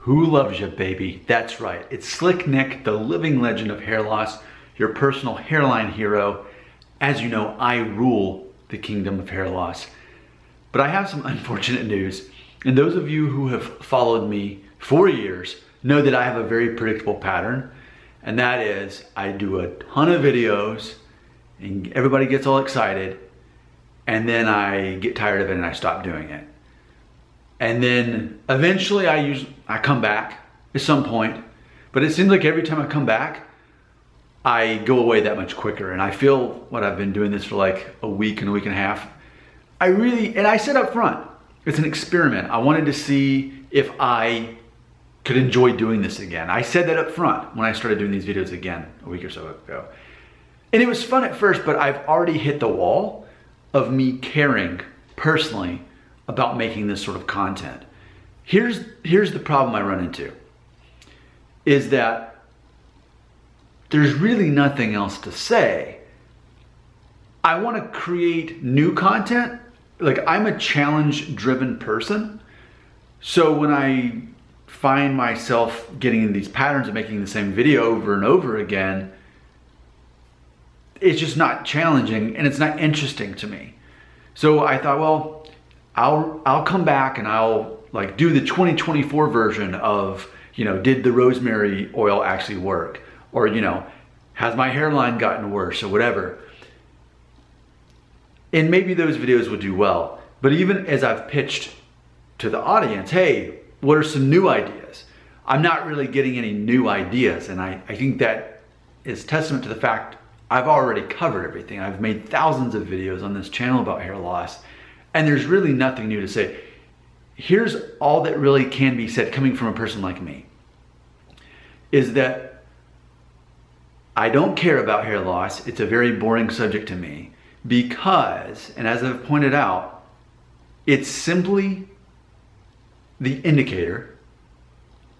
Who loves you, baby? That's right. It's Slick Nick, the living legend of hair loss, your personal hairline hero. As you know, I rule the kingdom of hair loss. But I have some unfortunate news. And those of you who have followed me for years know that I have a very predictable pattern. And that is, I do a ton of videos and everybody gets all excited. And then I get tired of it and I stop doing it. And then eventually I come back at some point, but it seems like every time I come back, I go away that much quicker. And I feel what I've been doing this for like a week and a half. And I said up front, it's an experiment. I wanted to see if I could enjoy doing this again. I said that up front when I started doing these videos again a week or so ago. And it was fun at first, but I've already hit the wall of me caring personally about making this sort of content. Here's the problem I run into, is that there's really nothing else to say. I want to create new content. Like, I'm a challenge-driven person. So when I find myself getting in these patterns of making the same video over and over again, it's just not challenging and it's not interesting to me. So I thought, well, I'll come back and I'll like do the 2024 version of, did the rosemary oil actually work? Or, has my hairline gotten worse or whatever? And maybe those videos will do well. But even as I've pitched to the audience, hey, what are some new ideas? I'm not really getting any new ideas. And I think that is testament to the fact I've already covered everything. I've made thousands of videos on this channel about hair loss. And there's really nothing new to say. Here's all that really can be said coming from a person like me, is that I don't care about hair loss. It's a very boring subject to me because, and as I've pointed out, it's simply the indicator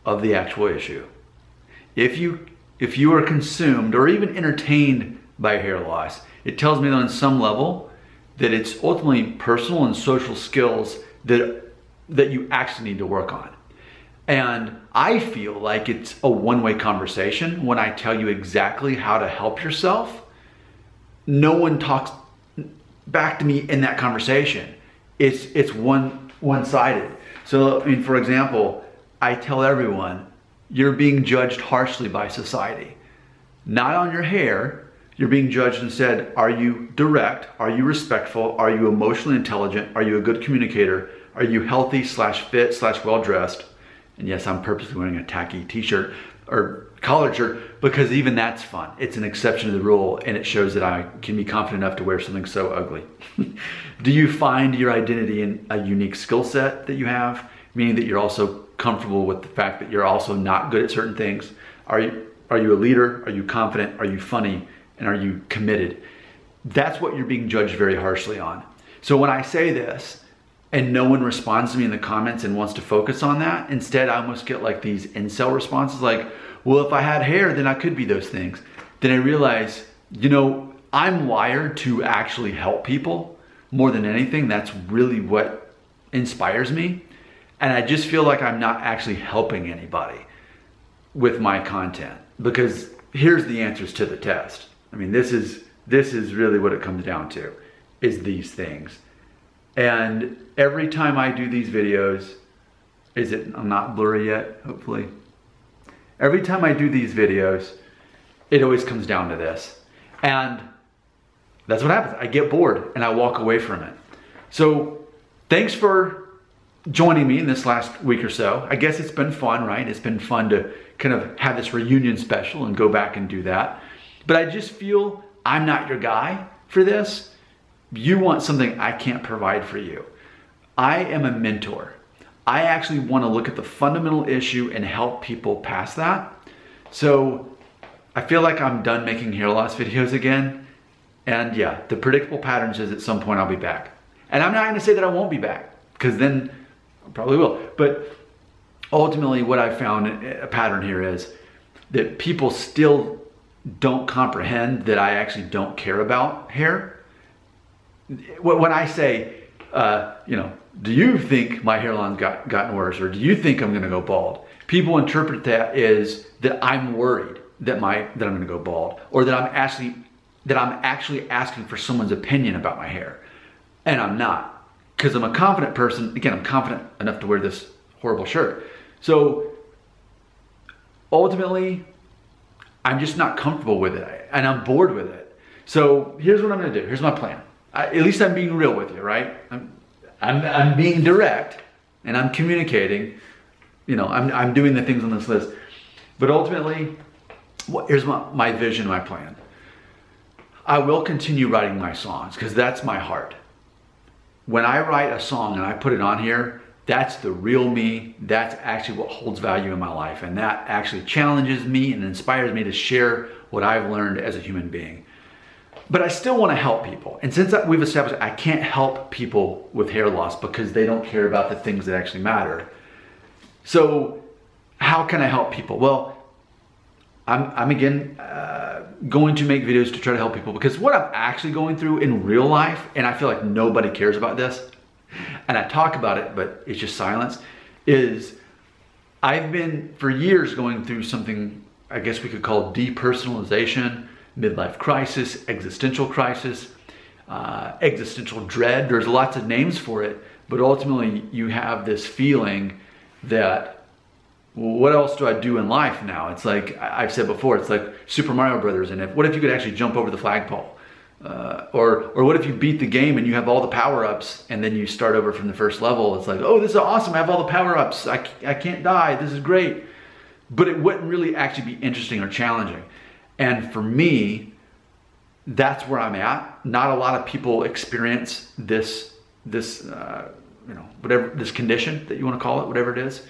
of the actual issue. If you are consumed or even entertained by hair loss, it tells me that on some level that it's ultimately personal and social skills that you actually need to work on. And I feel like it's a one-way conversation when I tell you exactly how to help yourself. No one talks back to me in that conversation. It's one-sided. So, for example, I tell everyone, you're being judged harshly by society. Not on your hair. You're being judged and said, are you direct? Are you respectful? Are you emotionally intelligent? Are you a good communicator? Are you healthy /fit /well-dressed? And yes, I'm purposely wearing a tacky t-shirt or collared shirt because even that's fun. It's an exception to the rule and it shows that I can be confident enough to wear something so ugly. Do you find your identity in a unique skill set that you have? Meaning that you're also comfortable with the fact that you're also not good at certain things? Are you a leader? Are you confident? Are you funny? And are you committed? That's what you're being judged very harshly on. So when I say this and no one responds to me in the comments and wants to focus on that, instead I almost get like these incel responses like, well, if I had hair, then I could be those things. Then I realize, I'm wired to actually help people more than anything. That's really what inspires me. And I just feel like I'm not actually helping anybody with my content, because here's the answers to the test. This is really what it comes down to, is these things. And every time I do these videos, I'm not blurry yet, hopefully. Every time I do these videos, it always comes down to this. And that's what happens. I get bored and I walk away from it. So thanks for joining me in this last week or so. I guess it's been fun, right? It's been fun to kind of have this reunion special and go back and do that. But I just feel I'm not your guy for this. You want something I can't provide for you. I am a mentor. I actually want to look at the fundamental issue and help people past that. So I feel like I'm done making hair loss videos again. And yeah, the predictable pattern says at some point I'll be back. And I'm not going to say that I won't be back, because then I probably will. But ultimately what I found a pattern here is that people still don't comprehend that I actually don't care about hair. When I say, do you think my hairline's gotten worse, or do you think I'm gonna go bald? People interpret that as that I'm worried that I'm going to go bald, or that I'm actually asking for someone's opinion about my hair. And I'm not, because I'm a confident person. Again, I'm confident enough to wear this horrible shirt. So ultimately, I'm just not comfortable with it, and I'm bored with it. So here's what I'm going to do. Here's my plan. At least I'm being real with you, right? I'm being direct, and I'm communicating. You know, I'm doing the things on this list. But ultimately, here's my vision, my plan. I will continue writing my songs because that's my heart. When I write a song and I put it on here, that's the real me. That's actually what holds value in my life. And that actually challenges me and inspires me to share what I've learned as a human being. But I still want to help people. And since we've established I can't help people with hair loss because they don't care about the things that actually matter. So how can I help people? Well, I'm again going to make videos to try to help people, because what I'm actually going through in real life, and I feel like nobody cares about this, and I talk about it, but it's just silence, is I've been for years going through something I guess we could call depersonalization, midlife crisis, existential dread. There's lots of names for it, but ultimately you have this feeling that, well, what else do I do in life now? It's like I've said before, it's like Super Mario Brothers, and what if you could actually jump over the flagpole? Or what if you beat the game and you have all the power-ups and then you start over from the first level? It's like, oh, this is awesome, I have all the power-ups, I can't die, this is great. But it wouldn't really actually be interesting or challenging. And for me, that's where I'm at. Not a lot of people experience this whatever, this condition that you want to call it, whatever it is.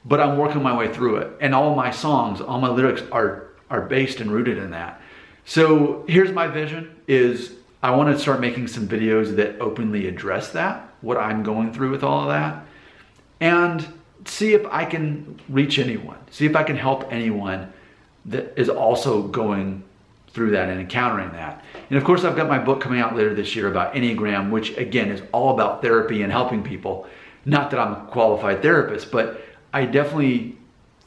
But I'm working my way through it. And all my songs, all my lyrics are based and rooted in that. So here's my vision, is I want to start making some videos that openly address that, what I'm going through with all of that, and see if I can reach anyone, see if I can help anyone that is also going through that and encountering that. And of course, I've got my book coming out later this year about Enneagram, which again is all about therapy and helping people. Not that I'm a qualified therapist, but I definitely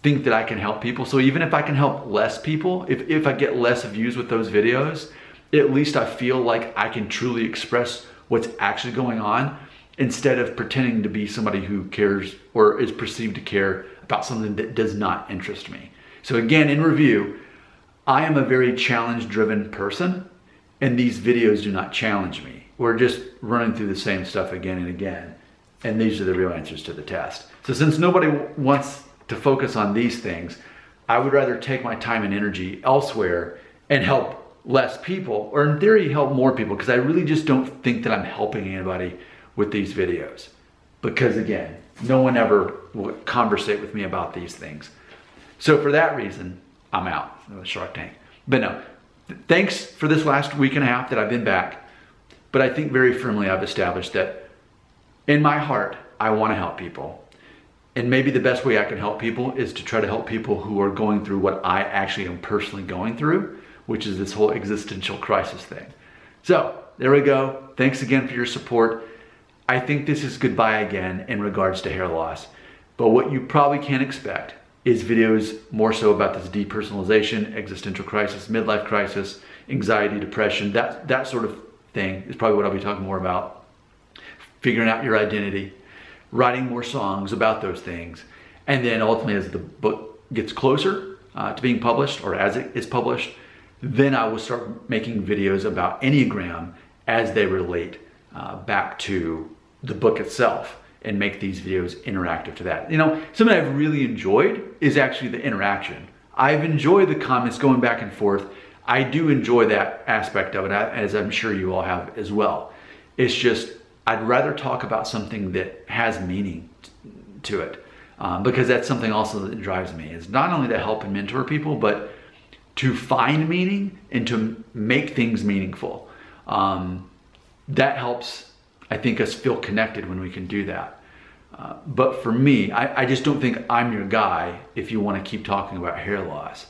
think that I can help people. So even if I can help less people, if I get less views with those videos, at least I feel like I can truly express what's actually going on, instead of pretending to be somebody who cares or is perceived to care about something that does not interest me. So again, in review, I am a very challenge-driven person, and these videos do not challenge me. We're just running through the same stuff again and again, and these are the real answers to the test. So since nobody wants to focus on these things, I would rather take my time and energy elsewhere and help less people, or in theory help more people, because I really just don't think that I'm helping anybody with these videos. Because again, no one ever will conversate with me about these things. So for that reason, I'm out of the Shark Tank. But no, thanks for this last week and a half that I've been back. But I think very firmly I've established that in my heart, I want to help people. And maybe the best way I can help people is to try to help people who are going through what I actually am personally going through, which is this whole existential crisis thing. So there we go. Thanks again for your support. I think this is goodbye again in regards to hair loss. But what you probably can't expect is videos more so about this depersonalization, existential crisis, midlife crisis, anxiety, depression, that sort of thing is probably what I'll be talking more about. Figuring out your identity, writing more songs about those things. And then ultimately, as the book gets closer to being published, or as it is published, then I will start making videos about Enneagram as they relate back to the book itself, and make these videos interactive to that. You know, something I've really enjoyed is actually the interaction. I've enjoyed the comments going back and forth. I do enjoy that aspect of it, as I'm sure you all have as well. It's just, I'd rather talk about something that has meaning to it, because that's something also that drives me, is not only to help and mentor people, but to find meaning and to make things meaningful. That helps, I think, us feel connected when we can do that. But for me, I just don't think I'm your guy if you want to keep talking about hair loss.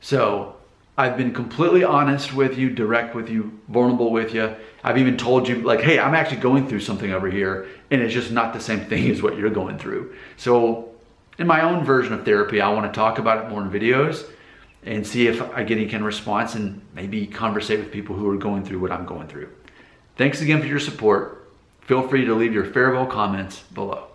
So I've been completely honest with you, direct with you, vulnerable with you. I've even told you, like, hey, I'm actually going through something over here, and it's just not the same thing as what you're going through. So in my own version of therapy, I want to talk about it more in videos and see if I get any kind of response and maybe conversate with people who are going through what I'm going through. Thanks again for your support. Feel free to leave your farewell comments below.